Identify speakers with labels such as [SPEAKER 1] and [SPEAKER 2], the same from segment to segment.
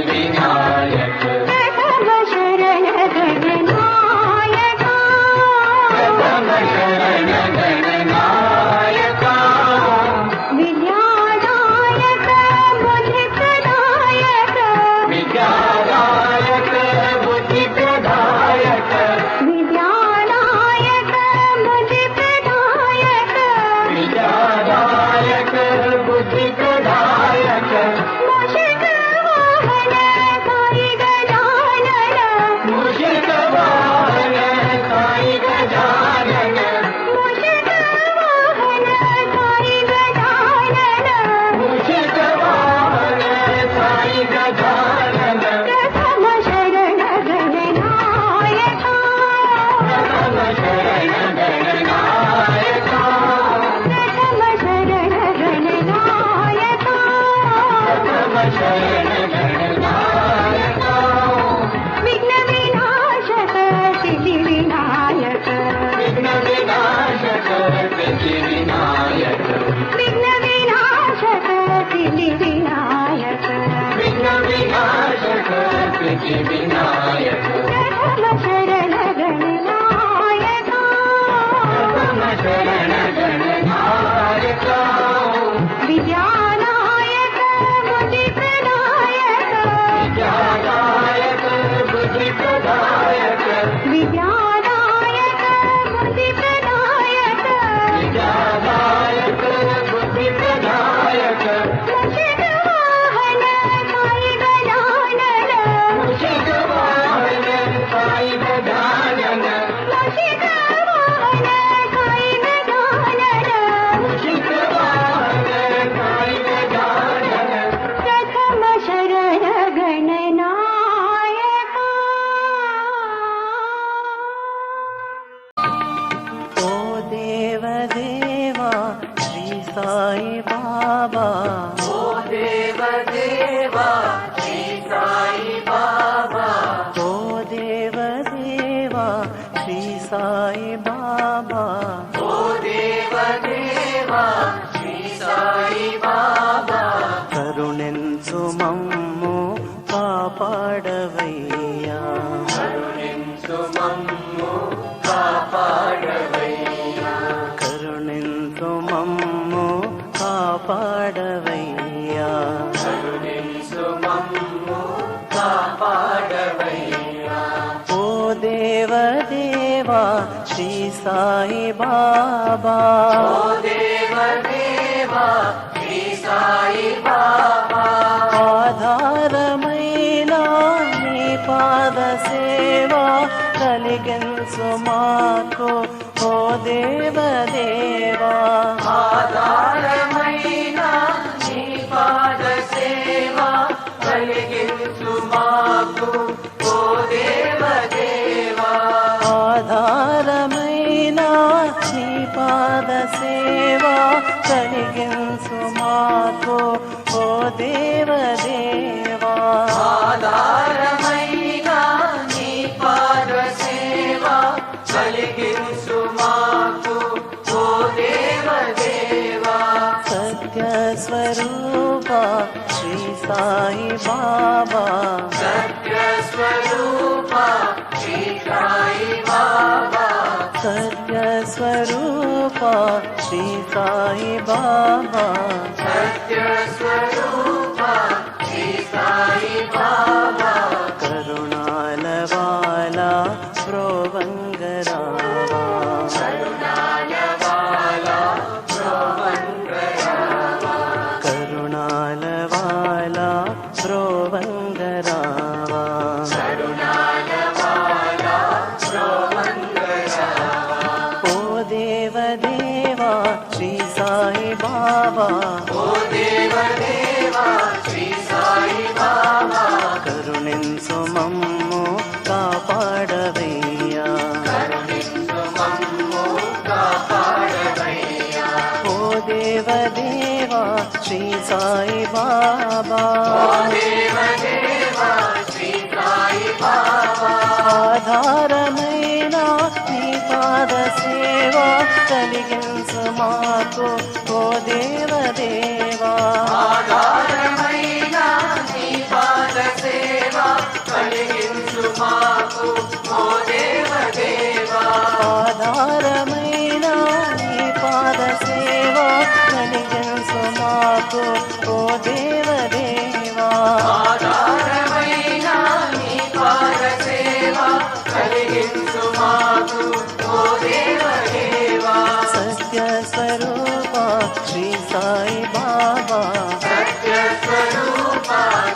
[SPEAKER 1] विनायक
[SPEAKER 2] शरण गणनायक
[SPEAKER 1] शरण गणनायक
[SPEAKER 2] विद्यादायक बुद्धिप्रदायक
[SPEAKER 1] विद्यादायक बुद्धिप्रदायक
[SPEAKER 2] विद्यादायक बुद्धिप्रदायक
[SPEAKER 1] विद्यादायक बुद्धिप्रदायक
[SPEAKER 2] मूषिक वाहन साई गजानन
[SPEAKER 1] मूषिक वाहन साई गजानन
[SPEAKER 2] मूषिक वाहन साई गजानन
[SPEAKER 1] मूषिक वाहन साई गजानन
[SPEAKER 2] प्रथम शरण गणनायक
[SPEAKER 1] प्रथम शरण गणनायक
[SPEAKER 2] प्रथम शरण गणनायक
[SPEAKER 1] प्रथम शरण गणनायक
[SPEAKER 2] विघ्न विनाशक सिद्धि विनायक
[SPEAKER 1] विघ्न विनाशक सिद्धि विनायक
[SPEAKER 2] विघ्न विनाशक सिद्धि विनायक
[SPEAKER 1] विघ्न विनाशक सिद्धि विनायक
[SPEAKER 2] प्रथम शरण गणनायक
[SPEAKER 1] प्रथम शरण गणनायक
[SPEAKER 2] विद्यानायक बुद्धिप्रदायक
[SPEAKER 1] विद्यादायक बुद्धिप्रदायक
[SPEAKER 2] विद्यानायक बुद्धिप्रदायक
[SPEAKER 1] विद्यादायक बुद्धिप्रदायक
[SPEAKER 2] मूषिक वाहन साई गजानन
[SPEAKER 1] मूषिक वाहन साई गजानन
[SPEAKER 2] मूषिक वाहन साई गजानन
[SPEAKER 1] मूषिक वाहन साई गजानन
[SPEAKER 2] प्रथम शरण गणनायक
[SPEAKER 3] ओ देव देवा श्री साई बाबा
[SPEAKER 1] ओ देव देवा श्री साई बाबा
[SPEAKER 3] ओ देव देवा श्री साई बाबा
[SPEAKER 1] ओ देव देवा श्री साई बाबा
[SPEAKER 3] కరుణించు మమ్ము కాపాడవయ్యా
[SPEAKER 1] కరుణించు మమ్ము కాపాడవయ్యా
[SPEAKER 3] కరుణించు మమ్ము కాపాడవయ్యా
[SPEAKER 1] కరుణించు మమ్ము కాపాడవయ్యా
[SPEAKER 3] ఓ దేవ దేవా శ్రీ సాయి బాబా
[SPEAKER 1] ఓ దేవ దేవా శ్రీ సాయి బాబా
[SPEAKER 3] ఆధారమైన నీ పాద సేవ కలిగించు మాకు ఓ దేవ దేవా
[SPEAKER 1] ఆధారమైన నీ పాద సేవ కలిగించు మాకు ఓ దేవ దేవా
[SPEAKER 3] ఆధారమైన నీ పాద సేవ కలిగించు మాకు ఓ దేవ దేవా
[SPEAKER 1] ఆధారమైన నీ పాద సేవ కలిగించు మాకు ఓ దేవ దేవా
[SPEAKER 3] సత్య స్వరూప శ్రీ సాయి బాబా
[SPEAKER 1] సత్య స్వరూప శ్రీ సాయి బాబా
[SPEAKER 3] సత్య స్వరూప శ్రీ సాయి బాబా
[SPEAKER 1] సత్య స్వరూప శ్రీ సాయి బాబా
[SPEAKER 3] కరుణాల వాలా ప్రోవంగరావా
[SPEAKER 1] కరుణాల వాలా ప్రోవంగరావా
[SPEAKER 3] కరుణాల వాలా ప్రోవంగరావా
[SPEAKER 1] కరుణాల వాలా ప్రోవంగరావా
[SPEAKER 3] ఓ దేవ దేవా శ్రీ సాయి బాబా
[SPEAKER 1] ఓ దేవ దేవా శ్రీ సాయి బాబా
[SPEAKER 3] కరుణించు మమ్ము కాపాడవయ్యా
[SPEAKER 1] కరుణించు మమ్ము కాపాడవయ్యా
[SPEAKER 3] ఓ దేవ దేవా శ్రీ సాయి బాబా
[SPEAKER 1] ఓ దేవ దేవా శ్రీ సాయి బాబా
[SPEAKER 3] ఆధారమైన నీ పాద సేవ కలిగించు మాకు ఓ దేవ దేవా
[SPEAKER 1] ఆధారమైన నీ పాద సేవ
[SPEAKER 3] ఆధారమైన నీ పాద సేవ కలిగించు మాకు ఓ దేవదేవా
[SPEAKER 1] ఆధారమైన నీ పాద సేవ కలిగించు మాకు ఓ దేవదేవా
[SPEAKER 3] సత్య స్వరూప శ్రీ సాయి బాబా
[SPEAKER 1] సత్య స్వరూప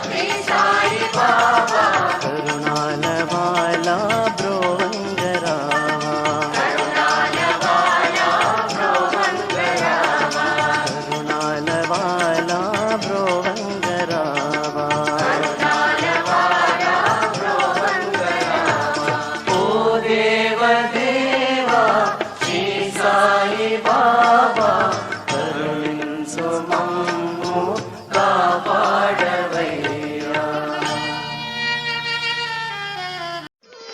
[SPEAKER 1] శ్రీ సాయి బాబా
[SPEAKER 3] కరుణాల వాలా బ్రోవంగరావా
[SPEAKER 1] కరుణాల వాలా బ్రోవంగరావా
[SPEAKER 3] కరుణాల వాలా బ్రోవంగరావా
[SPEAKER 1] కరుణాల వాలా బ్రోవంగరావా ఓ దేవదేవా శ్రీ సాయి బాబా
[SPEAKER 3] కరుణించు మమ్ము కాపాడవయ్యా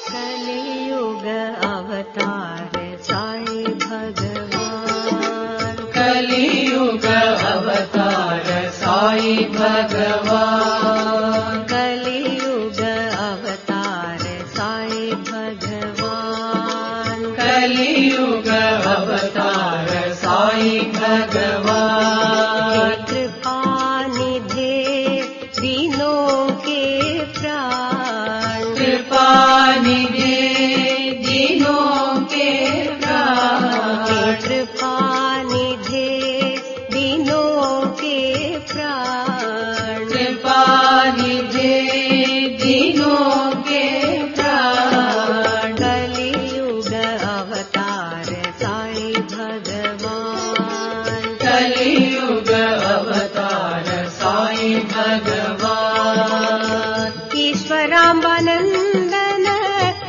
[SPEAKER 2] कलियुग अवतार साई भगवान
[SPEAKER 1] कलियुग अवतार साई भगवान
[SPEAKER 2] कलियुग अवतार साई भगवान
[SPEAKER 1] कलियुग अवतार साई भगवान
[SPEAKER 2] कृपा निधे दीनों के प्राण
[SPEAKER 1] कृपा निधे दीनों के प्राण
[SPEAKER 2] कृपा निधे दीनों के प्राण
[SPEAKER 1] कृपा निधे दीनों के प्राण
[SPEAKER 2] कलियुग अवतार साई भगवान
[SPEAKER 1] कलियुग अवतार साई भगवान
[SPEAKER 2] ईश्वराम्बानन्दन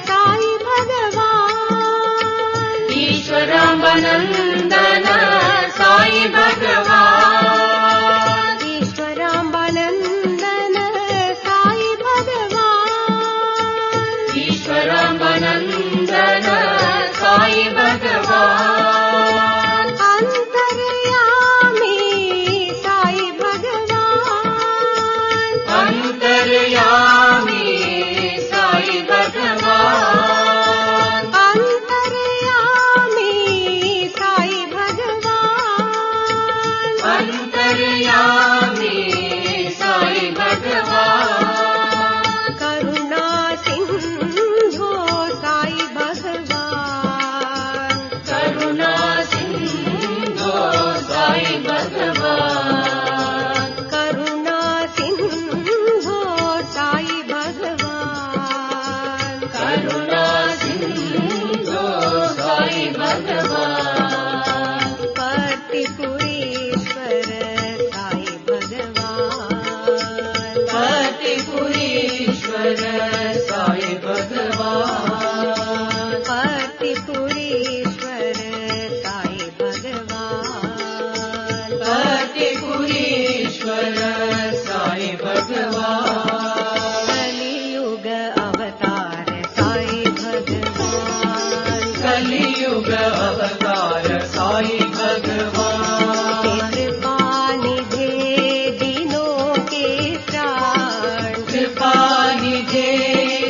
[SPEAKER 2] साई भगवान
[SPEAKER 1] ईश्वराम्बानन्दन साई भगवान
[SPEAKER 2] ईश्वराम्बानन्दन साई भगवान
[SPEAKER 1] ईश्वराम्बानन्दन साई भगवान
[SPEAKER 2] अन्तर्यामी साई भगवान
[SPEAKER 1] अन्तर्यामी साई भगवान
[SPEAKER 2] अन्तर्यामी साई भगवान
[SPEAKER 1] अन्तर्यामी साई भगवान
[SPEAKER 2] करुणा सिंधु साई भगवान
[SPEAKER 1] करुणा सिंधु साई भगवान
[SPEAKER 2] करुणा सिंधु साई भगवान
[SPEAKER 1] करुणा सिंधु साई भगवान
[SPEAKER 2] पतिपुरीश्वर साई भगवान
[SPEAKER 1] पतिपुरीश्वर साई भगवान
[SPEAKER 2] पतिपुरीश्वर साई भगवान
[SPEAKER 1] पतिपुरीश्वर साई भगवान
[SPEAKER 2] कलियुग अवतार साई भगवान
[SPEAKER 1] कलियुग अवतार साई भगवान
[SPEAKER 2] कृपा निधे दीनों के प्राण
[SPEAKER 1] कृपा निधे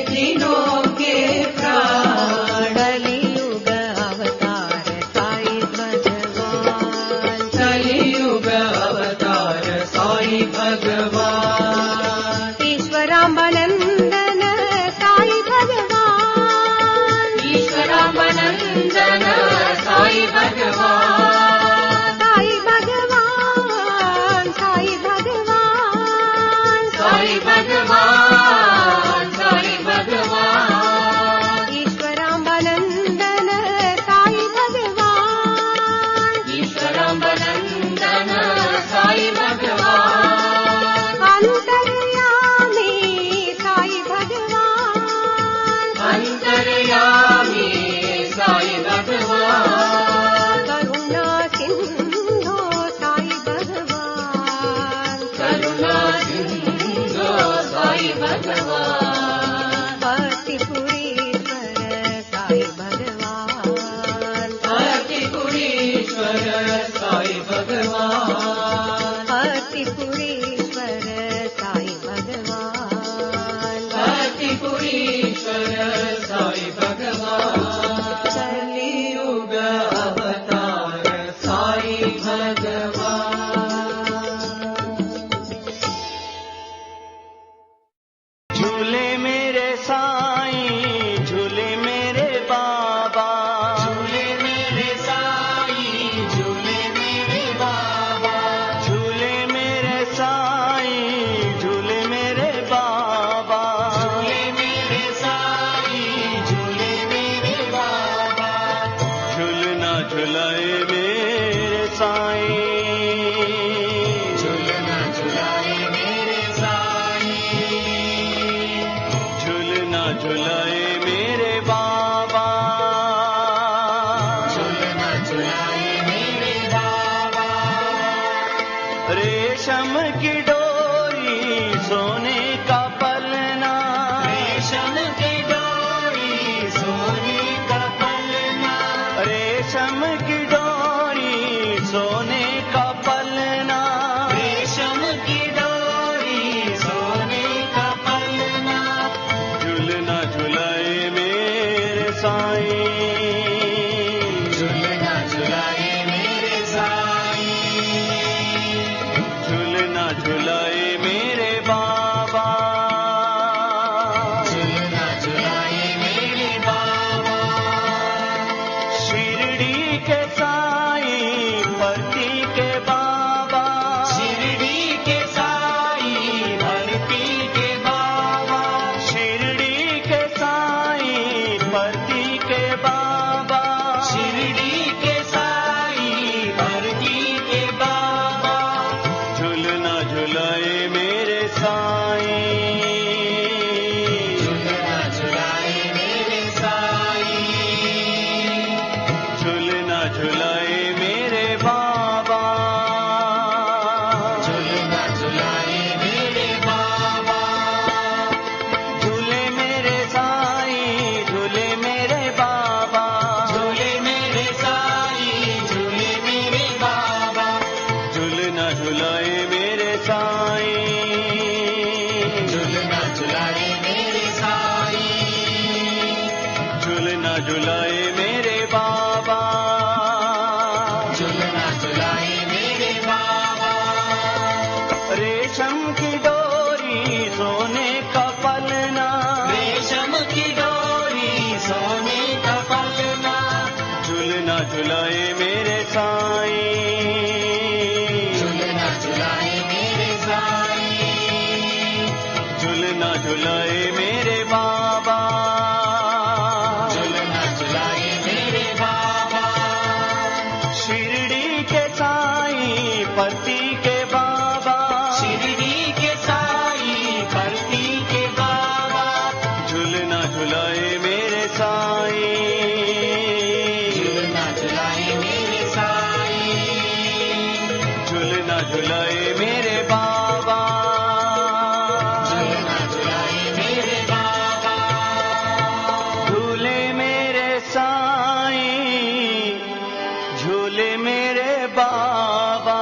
[SPEAKER 1] दीनों के प्राण
[SPEAKER 2] कलियुग अवतार साई भगवान
[SPEAKER 1] कलियुग अवतार साई भगवान
[SPEAKER 2] ईश्वराम्बानन्दन साई भगवान
[SPEAKER 1] ईश्वराम्बानन्दन साई भगवान
[SPEAKER 2] साई भगवान साई भगवान
[SPEAKER 1] साई भगवान साई भगवान
[SPEAKER 2] ईश्वराम्बानन्दन साई भगवान
[SPEAKER 1] ईश्वराम्बानन्दन साई भगवान
[SPEAKER 2] अन्तर्यामी साई भगवान
[SPEAKER 1] अन्तर्यामी साई भगवान
[SPEAKER 2] करुणा सिंधु साई भगवान
[SPEAKER 1] करुणा सिंधु साई भगवान
[SPEAKER 2] पतिपुरीश्वर साई भगवान
[SPEAKER 1] पतिपुरीश्वर साई भगवान
[SPEAKER 2] पतिपुरीश्वर साई भगवान
[SPEAKER 1] पतिपुरीश्वर साई भगवान
[SPEAKER 2] कलियुग
[SPEAKER 1] भगवान।
[SPEAKER 3] झूले मेरे साईं, झूले मेरे बाबा,
[SPEAKER 1] झूले मेरे साईं, झूले मेरे बाबा।
[SPEAKER 3] झूले मेरे साईं, झूले मेरे बाबा,
[SPEAKER 1] झूले मेरे साईं, झूले मेरे बाबा।
[SPEAKER 3] झूलना झुलाए मेरे साईं,
[SPEAKER 1] झूलना झुलाए मेरे साईं।
[SPEAKER 3] झूलना झुलाए मेरे बाबा,
[SPEAKER 1] झूलना झुलाए मेरे बाबा।
[SPEAKER 3] रेशम की डोरी सोने का पलना,
[SPEAKER 1] रेशम की डोरी सोने का पलना।
[SPEAKER 3] रेशम की डोरी सोने का पलना,
[SPEAKER 1] रेशम की डोरी सोने का पलना।
[SPEAKER 3] झूलना झुलाए मेरे साईं,
[SPEAKER 1] झूलना झुलाए मेरे साईं।
[SPEAKER 3] झूलना झुलाए मेरे बाबा,
[SPEAKER 1] झूलना झुलाए मेरे बाबा।
[SPEAKER 3] शिरडी के साईं, भक्ति के बाबा,
[SPEAKER 1] शिरडी के साईं, भक्ति के बाबा।
[SPEAKER 3] शिरडी के साईं, भक्ति के बाबा,
[SPEAKER 1] शिरडी के साईं, भक्ति के बाबा।
[SPEAKER 3] झूलना झुलाए मेरे साईं,
[SPEAKER 1] झूलना झुलाए मेरे साईं।
[SPEAKER 3] झूलना झुलाए मेरे बाबा,
[SPEAKER 1] झूलना झुलाए मेरे बाबा।
[SPEAKER 3] झूले मेरे साईं, झूले मेरे बाबा,
[SPEAKER 1] झूले मेरे साईं, झूले मेरे बाबा।
[SPEAKER 3] झूलना झुलाए मेरे साईं,
[SPEAKER 1] झूलना झुलाए मेरे साईं।
[SPEAKER 3] झूलना झुलाए मेरे बाबा,
[SPEAKER 1] झूलना झुलाए मेरे बाबा।
[SPEAKER 3] रेशम की डोरी सोने का पलना,
[SPEAKER 1] रेशम की डोरी सोने का पलना।
[SPEAKER 3] झूलना झुलाए मेरे साईं,
[SPEAKER 1] झूलना झुलाए मेरे साईं।
[SPEAKER 3] झूलना झुलाए मेरे बाबा,
[SPEAKER 1] झूलना झुलाए मेरे बाबा।
[SPEAKER 3] शिरडी के साईं, पति के बाबा,
[SPEAKER 1] शिरडी के साईं, भक्ति के बाबा।
[SPEAKER 3] झूलना झुलाए मेरे साईं,
[SPEAKER 1] झूलना झुलाए मेरे साईं।
[SPEAKER 3] झूलना झुलाए मेरे बाबा,
[SPEAKER 1] झूलना झुलाए मेरे बाबा।
[SPEAKER 3] झूले मेरे साईं, झूले मेरे बाबा,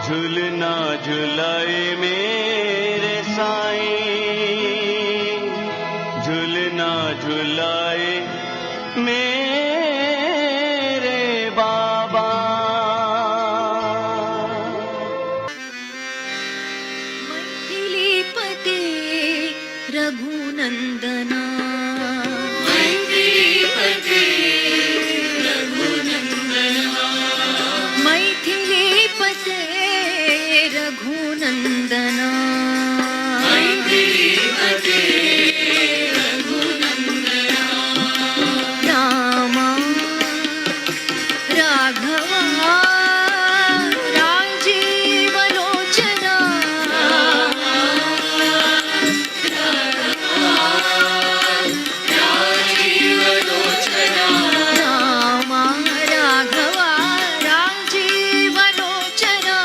[SPEAKER 3] झूलना झुलाए मेरे साईं, झूलना झुलाए मेरे बाबा।
[SPEAKER 2] मैथिलीपते रघुनन्दना, मैथिलीपते रघुनन्दना, रामा राघवा राजीवलोचना, रामा राघवा राजीवलोचना,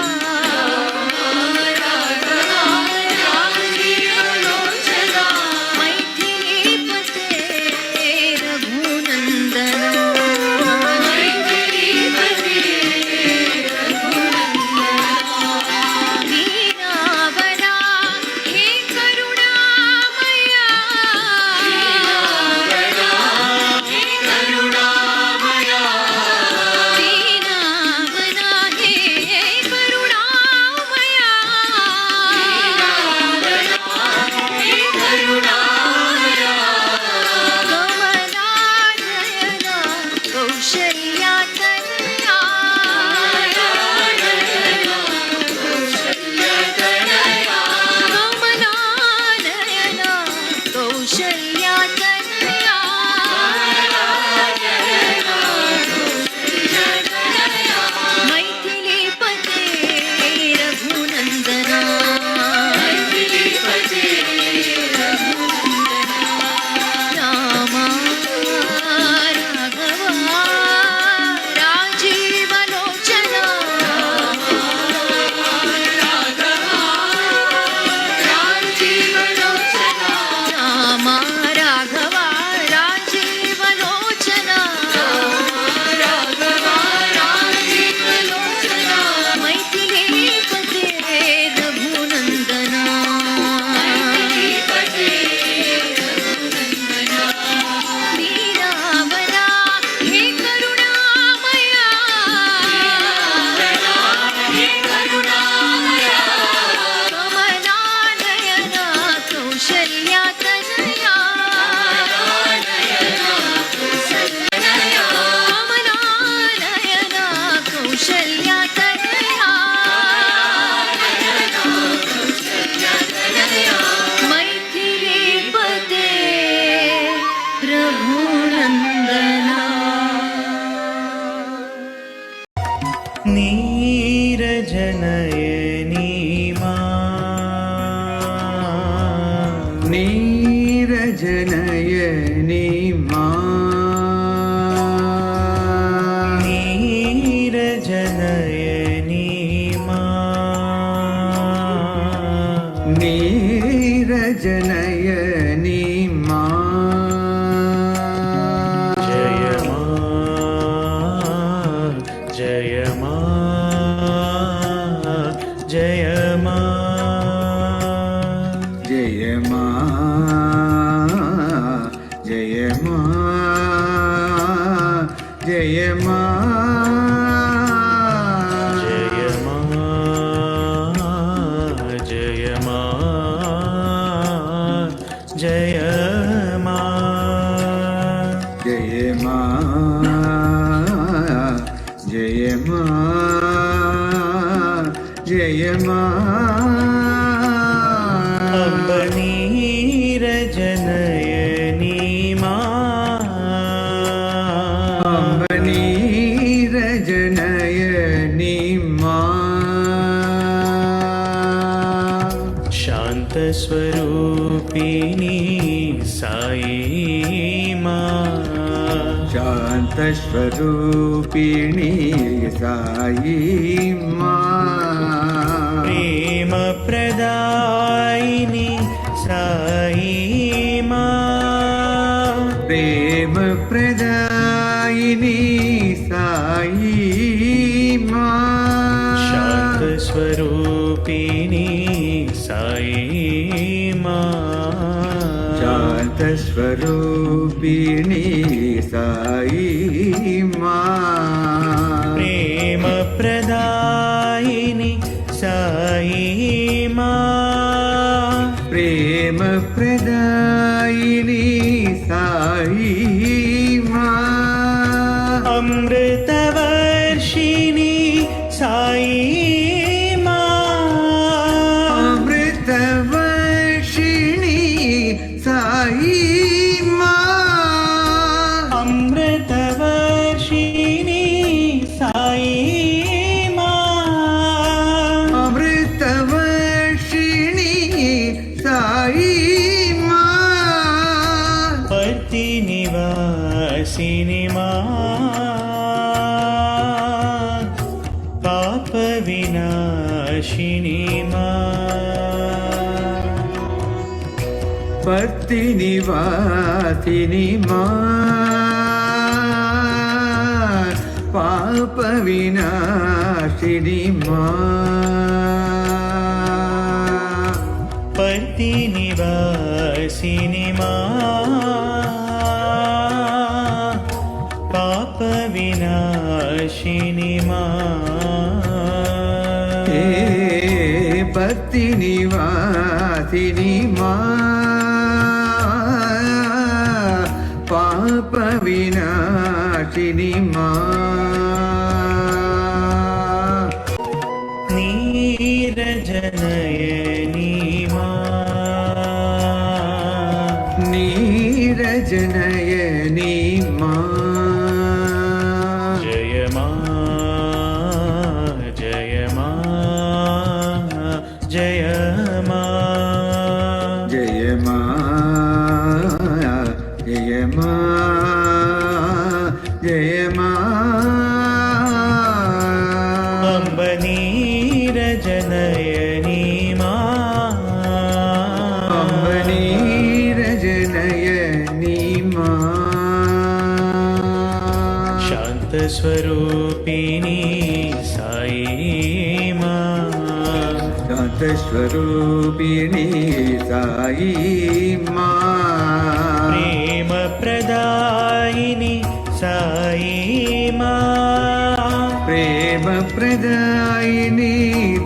[SPEAKER 3] नीरजनयनी
[SPEAKER 4] नीरजनयनी
[SPEAKER 3] नीरजनयनी
[SPEAKER 4] नीरजनयनी
[SPEAKER 3] जय मा जय मा
[SPEAKER 4] जय मा जय मा जय मा
[SPEAKER 3] जय मा जय मा जय मा
[SPEAKER 4] जय मा जय मा जय मा
[SPEAKER 3] अम्ब नीरजनयनी
[SPEAKER 4] अम्ब नीरजनयनी
[SPEAKER 3] शान्तस्वरूपिणी साई
[SPEAKER 4] शान्तस्वरूपिणी साई
[SPEAKER 3] प्रेमप्रदायिनी साई
[SPEAKER 4] प्रेमप्रदायिनी साई
[SPEAKER 3] शान्तस्वरूपिणी साई
[SPEAKER 4] शान्तस्वरूपिणी साई
[SPEAKER 3] प्रेमप्रदायिनी साई
[SPEAKER 4] प्रेमप्रदायिनी साई
[SPEAKER 3] अमृतवर्षिणी साई
[SPEAKER 4] अमृतवर्षिणी साई
[SPEAKER 3] अमृतवर्षिणी साई
[SPEAKER 4] अमृतवर्षिणी साई
[SPEAKER 3] पतिनिवासिनी पापविनाशिनी
[SPEAKER 4] पतिनिवासिनी पापविनाशिनी
[SPEAKER 3] पतिनिवासिनी पापविनाशिनी
[SPEAKER 4] पतिनिवासिनी पापविनाशिनी
[SPEAKER 3] नीरजनयनी
[SPEAKER 4] नीरजनयनी
[SPEAKER 3] जय मा जय मा जय मा
[SPEAKER 4] जय मा जय मा जय मा
[SPEAKER 3] अम्ब नीरजनयनी
[SPEAKER 4] अम्ब नीरजनयनी
[SPEAKER 3] शान्तस्वरूपिणी साई
[SPEAKER 4] शान्तस्वरूपिणी साई
[SPEAKER 3] प्रेमप्रदायिनी साई
[SPEAKER 4] प्रेमप्रदायिनी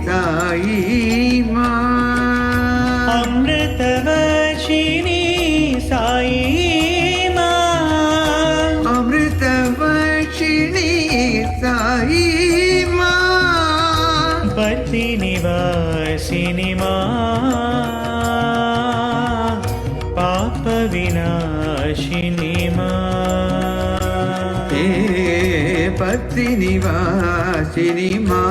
[SPEAKER 4] साई
[SPEAKER 3] अमृतवर्षिणी साई
[SPEAKER 4] अमृतवर्षिणी साई
[SPEAKER 3] पतिनिवासिनी पापविनाशिनी
[SPEAKER 4] पतिनिवासिनी पति निवासिनि मा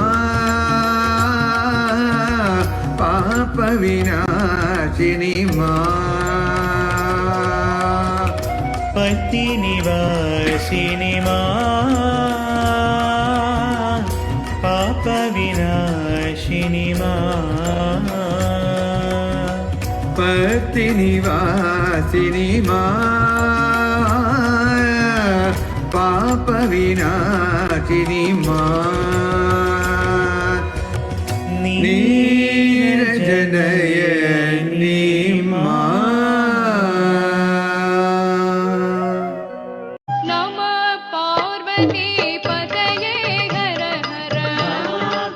[SPEAKER 4] पाप विनाशिनि मा
[SPEAKER 3] पति निवासिनि मा पाप विनाशिनि मा
[SPEAKER 4] पति निवासिनि मा पाप विनाशिनि मा नीरजनयनि मा
[SPEAKER 2] नमः पार्वती पतये हर हर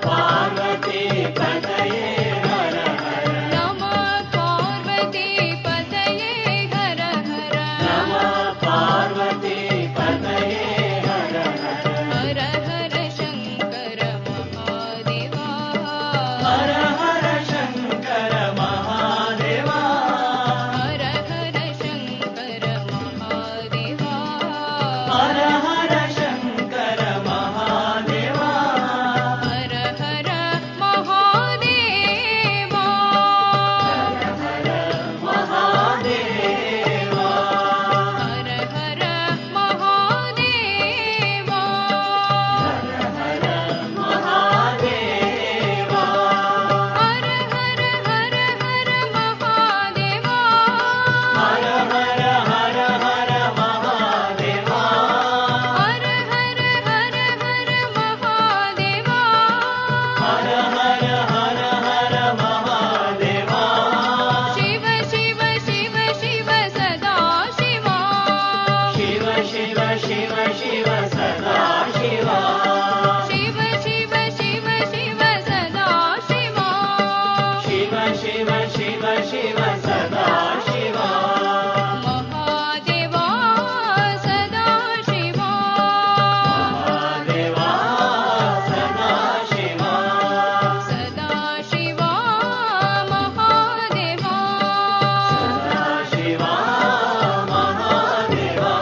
[SPEAKER 1] पार्वती पतये हर हर
[SPEAKER 2] नमः पार्वती पतये हर हर
[SPEAKER 1] नमः पार्वती पतये हर हर
[SPEAKER 2] हर हर शंकर महादेवा
[SPEAKER 1] हर हर शंकर महादेवा
[SPEAKER 2] हर हर शंकर महादेवा
[SPEAKER 1] हर हर शंकर महादेवा
[SPEAKER 2] हर हर महादेवा
[SPEAKER 1] महादेवा
[SPEAKER 2] हर हर महादेवा
[SPEAKER 1] महादेवा
[SPEAKER 2] हर हर हर हर महादेवा
[SPEAKER 1] हर हर हर हर महादेवा
[SPEAKER 2] हर हर हर हर महादेवा
[SPEAKER 1] हर हर हर हर महादेवा
[SPEAKER 2] शिव शिव शिव शिव सदा शिवा
[SPEAKER 1] शिव शिव शिव शिव सदा शिवा
[SPEAKER 2] शिव शिव शिव शिव सदा शिवा
[SPEAKER 1] शिव शिव शिव शिव सदा शिवा
[SPEAKER 2] महादेवा सदा शिवा
[SPEAKER 1] महादेवा सदा शिवा
[SPEAKER 2] सदा शिवा महादेवा
[SPEAKER 1] शिवा महादेवा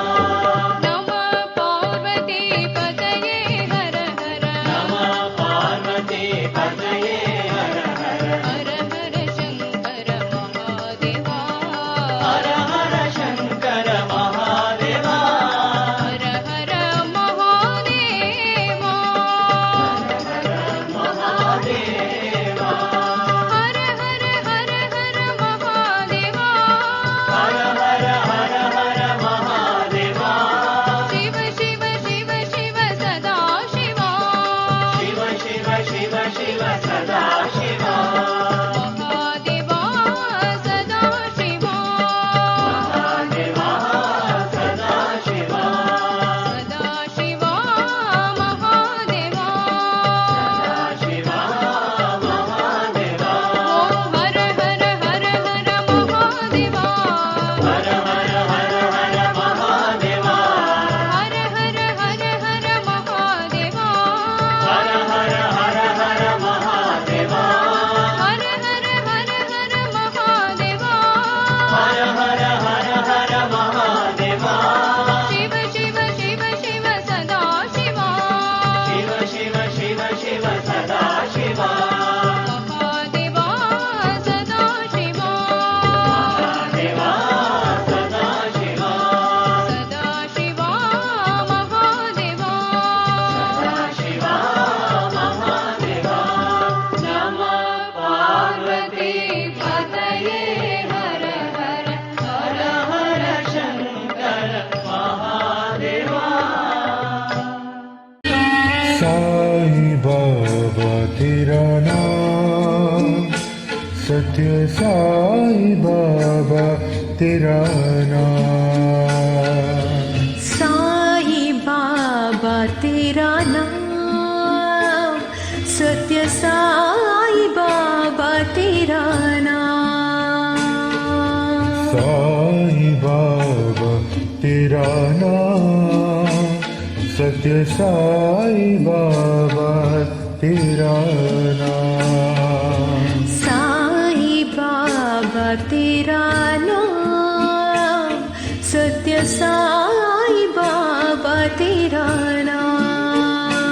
[SPEAKER 2] नमः पार्वती पतये हर हर
[SPEAKER 1] नमः पार्वती पतये हर हर
[SPEAKER 2] हर हर शंकर महादेवा
[SPEAKER 1] हर हर शंकर महादेवा
[SPEAKER 2] हर हर महादेवा
[SPEAKER 1] महादेवा
[SPEAKER 2] हर हर हर हर महादेवा
[SPEAKER 1] हर हर हर हर महादेवा
[SPEAKER 2] शिव शिव शिव शिव सदा शिवा
[SPEAKER 1] शिव शिव शिव शिव सदा शिवा
[SPEAKER 2] महादेवा सदा शिवा
[SPEAKER 1] महादेवा सदा शिवा
[SPEAKER 2] सदा शिवा महादेवा
[SPEAKER 1] शिवा महादेवा
[SPEAKER 2] ओम हर हर हर हर महादेवा
[SPEAKER 1] हर हर हर हर महादेवा
[SPEAKER 2] हर हर हर हर महादेवा
[SPEAKER 1] हर हर हर हर महादेवा
[SPEAKER 2] हर हर हर हर महादेवा
[SPEAKER 1] हर हर हर हर महादेवा
[SPEAKER 2] शिव शिव शिव शिव सदा शिवा
[SPEAKER 1] शिव शिव शिव शिव सदा शिवा
[SPEAKER 2] महादेवा सदा शिवा
[SPEAKER 1] महादेवा सदा शिवा
[SPEAKER 2] सदा शिवा महादेवा
[SPEAKER 1] शिवा महादेवा नमः पार्वती
[SPEAKER 2] पतये हर हर
[SPEAKER 1] हर हर शंकर महादेवा
[SPEAKER 5] साई बाबा तेरा नाम सत्य साई बाबा तेरा नाम
[SPEAKER 2] साई बाबा तेरा नाम सत्य साई बाबा तेरा नाम
[SPEAKER 5] साई बाबा तेरा नाम सत्य साई बाबा तेरा नाम
[SPEAKER 2] साई बाबा तेरा नाम सत्य साई बाबा तेरा नाम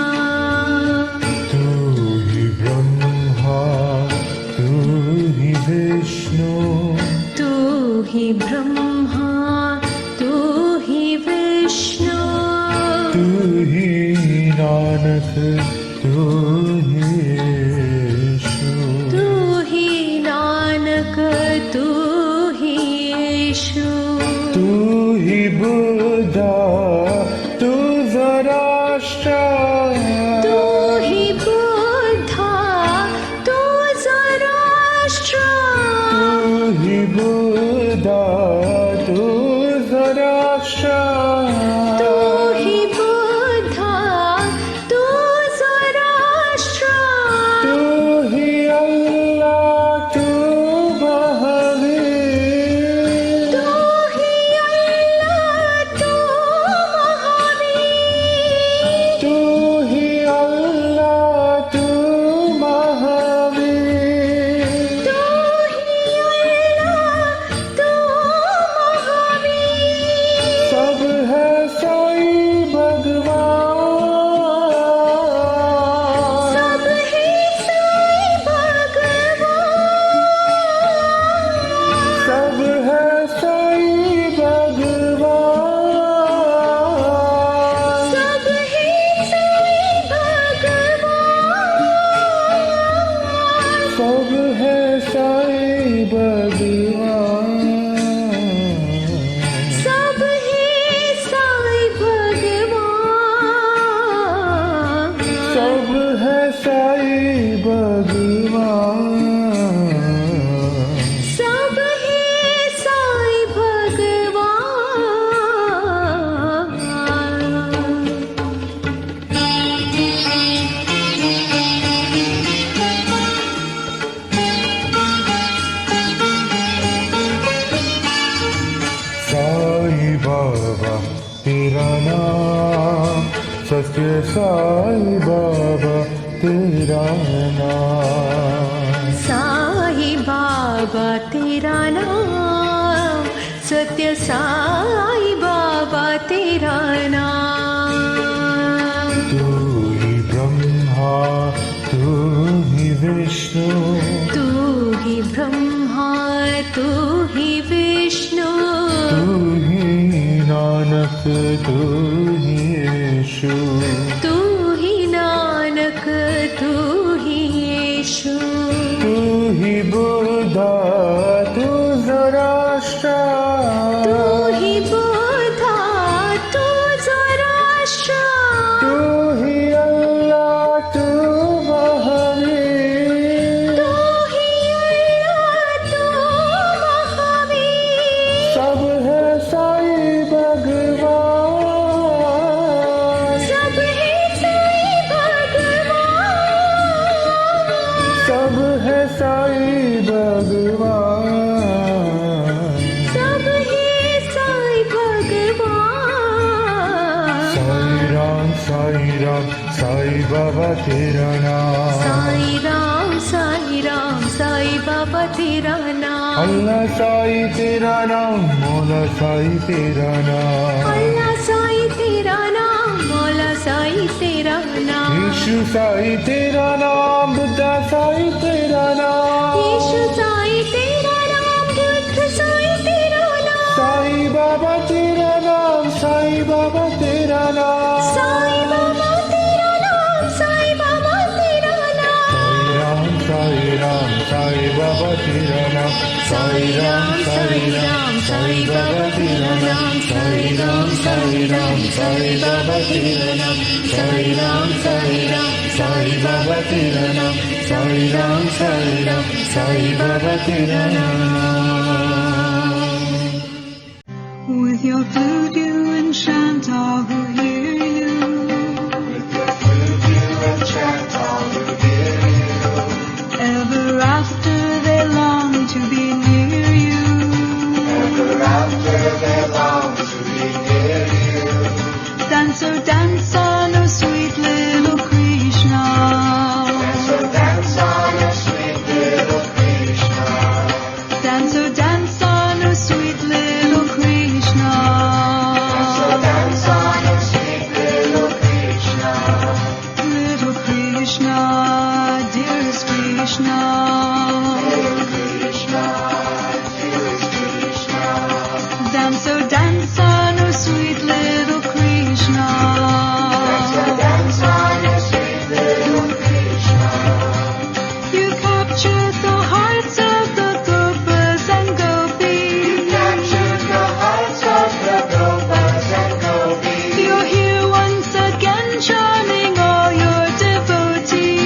[SPEAKER 5] है साईं भगवान,
[SPEAKER 2] सब है साईं भगवान,
[SPEAKER 5] सब है साईं भगवान,
[SPEAKER 2] सब है साईं भगवान।
[SPEAKER 5] साईं बाबा तेरा नाम, सत्य साईं बाबा तेरा नाम,
[SPEAKER 2] साईं बाबा तेरा नाम, सत्य साईं बाबा तेरा नाम।
[SPEAKER 5] तू ही ब्रह्मा तू ही विष्णु,
[SPEAKER 2] तू ही ब्रह्मा तू ही विष्णु,
[SPEAKER 5] तू ही नानक तू ही यीशु,
[SPEAKER 2] तू ही नानक तू ही यीशु,
[SPEAKER 5] तू ही बुद्धा तू ज़राष्ट्र,
[SPEAKER 2] तू ही बुद्धा तू ज़राष्ट्र,
[SPEAKER 5] तू ही अल्लाह तू महावीर,
[SPEAKER 2] तू ही अल्लाह तू महावीर।
[SPEAKER 5] सब है साईं भगवान,
[SPEAKER 2] सब है साईं भगवान,
[SPEAKER 5] सब है साईं भगवान,
[SPEAKER 2] सब है साईं भगवान।
[SPEAKER 5] साईं राम साईं बाबा तेरा नाम,
[SPEAKER 2] साईं राम साईं बाबा तेरा नाम,
[SPEAKER 5] अल्लाह साईं तेरा नाम, मौला साईं तेरा नाम,
[SPEAKER 2] अल्लाह साईं तेरा नाम, मौला साईं तेरा नाम,
[SPEAKER 5] यीशु साईं तेरा नाम, बुद्धा साईं तेरा नाम,
[SPEAKER 2] यीशु साईं तेरा नाम, बुद्ध साईं तेरा नाम,
[SPEAKER 5] साईं बाबा तेरा नाम, साईं बाबा तेरा नाम,
[SPEAKER 2] साईं बाबा तेरा नाम, साईं बाबा तेरा नाम।
[SPEAKER 5] साईं राम साईं बाबा तेरा नाम,
[SPEAKER 2] साईं राम साईं बाबा तेरा नाम, साईं राम साईं बाबा तेरा नाम, साईं राम साईं बाबा तेरा नाम, साईं राम साईं बाबा तेरा नाम।
[SPEAKER 6] With your flute you enchant all who hear you. Ever after they long to be near you. Dance, oh dance on, oh sweet little Krishna. Dance, oh dance on, oh sweet little Krishna. Little Krishna, dearest Krishna. Dance, oh dance on, oh sweet little Krishna. You captured the hearts of the gopas and gopis. You're here once again, charming all your devotees.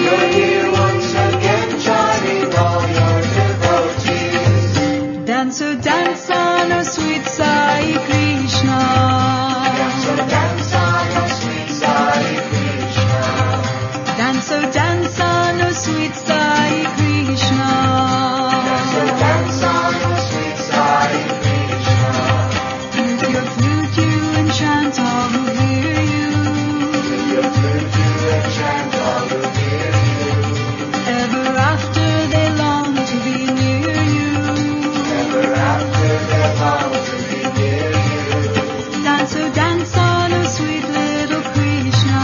[SPEAKER 6] Dance, oh dance on, oh sweet Sai Krishna. Dance, oh dance on, oh sweet Sai Krishna. With your flute you enchant all who hear you. Ever after they long to be near you. Dance, oh dance on, oh sweet little Krishna.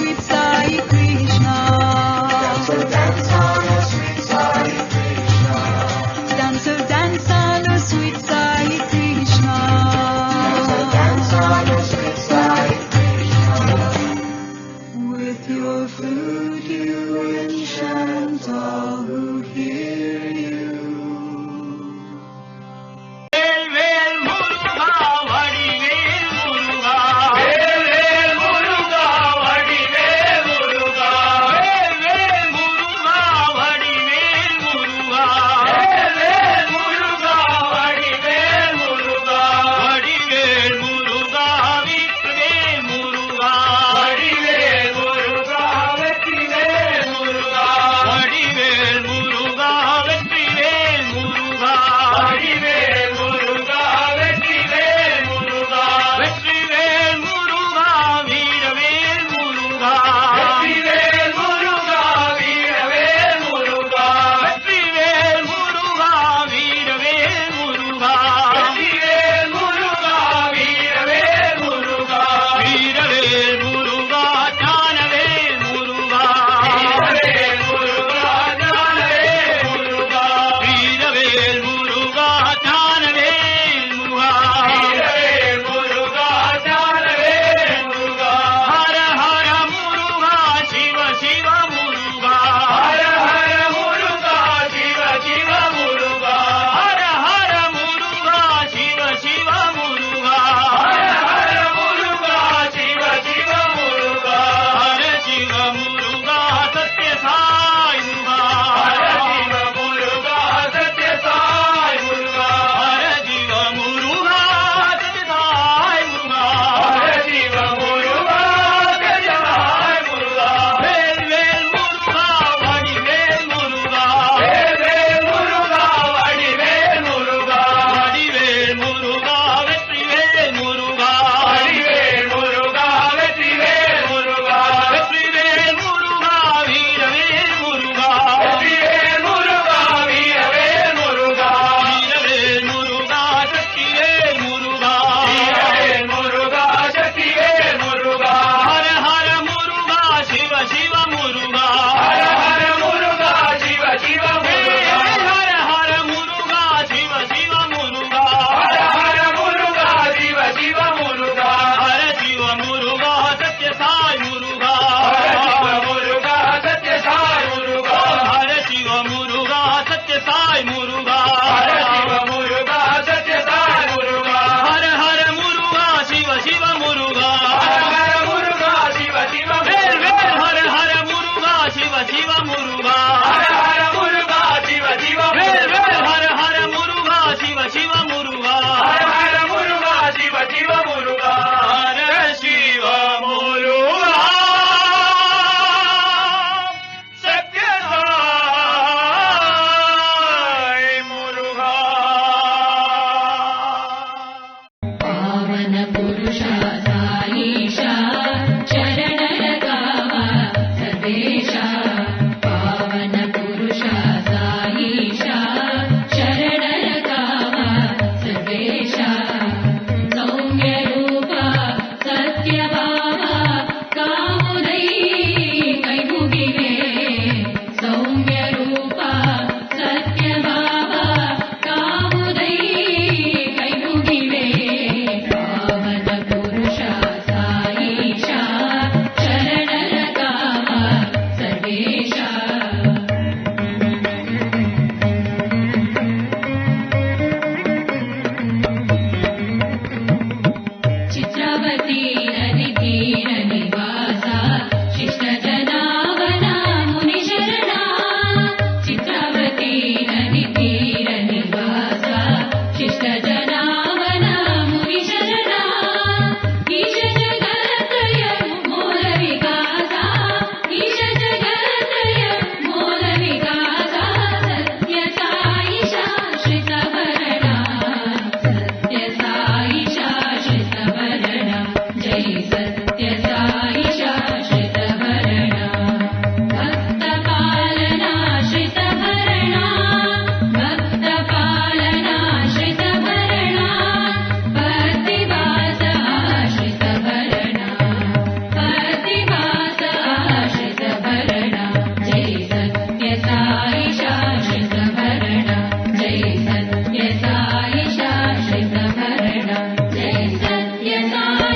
[SPEAKER 6] sweet Sai Krishna.
[SPEAKER 1] So dance on, oh sweet Sai Krishna.
[SPEAKER 6] Dance, oh dance on, oh sweet Sai Krishna.
[SPEAKER 1] So dance on, oh sweet Sai Krishna.
[SPEAKER 6] With your flute you enchant all who hear you.
[SPEAKER 1] வேல் முருகா வடிவேல் முருகா வேல் முருகா வடிவேல் முருகா வேல் முருகா வடிவேல் முருகா வேல் முருகா வடிவேல் முருகா வடிவேல் முருகா வெற்றிவேல் முருகா வடிவேல் முருகா வெற்றிவேல் முருகா வடிவேல் முருகா வெற்றிவேல் முருகா வடிவேல் முருகா வெற்றிவேல் முருகா வெற்றிவேல் முருகா வீரவேல் முருகா வெற்றிவேல் முருகா வீரவேல் முருகா வெற்றிவேல் முருகா வீரவேல் முருகா வெற்றிவேல் முருகா வீரவேல் முருகா வீரவேல் முருகா ஞானவேல் முருகா வீரவேல் முருகா ஞானவேல் முருகா வீரவேல் முருகா ஞானவேல் முருகா வீரவேல் முருகா ஞானவேல் முருகா ஹர ஹர முருகா சிவ சிவ முருகா ஹர ஹர முருகா சிவ சிவ முருகா ஹர ஹர முருகா சிவ சிவ முருகா ஹர ஹர முருகா சிவ சிவ முருகா ஹர சிவ முருகா சத்ய சாய் முருகா ஹர சிவ முருகா சத்ய சாய் முருகா ஹர சிவ முருகா சத்ய சாய் முருகா ஹர சிவ முருகா சத்ய சாய் முருகா வேல் வேல் முருகா வடிவேல் முருகா வேல் வேல் முருகா வடிவேல் முருகா வடிவேல் முருகா வெற்றிவேல் முருகா வடிவேல் முருகா வெற்றிவேல் முருகா வெற்றிவேல் முருகா வீரவேல் முருகா வெற்றிவேல் முருகா வீரவேல் முருகா வீரவேல் முருகா சக்திவேல் முருகா வீரவேல் முருகா சக்திவேல் முருகா ஹர ஹர முருகா சிவ சிவ முருகா ஹர ஹர முருகா சிவ சிவ முருகா ஹர ஹர முருகா சிவ சிவ முருகா ஹர ஹர முருகா சிவ சிவ முருகா ஹர சிவ முருகா சத்ய சாய் முருகா ஹர சிவ முருகா சத்ய சாய் முருகா ஹர சிவ முருகா சத்ய சாய் முருகா ஹர சிவ முருகா சத்ய சாய் முருகா ஹர ஹர முருகா சிவ சிவ முருகா ஹர ஹர முருகா சிவ சிவ வேல் வேல் ஹர ஹர முருகா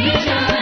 [SPEAKER 2] Krishna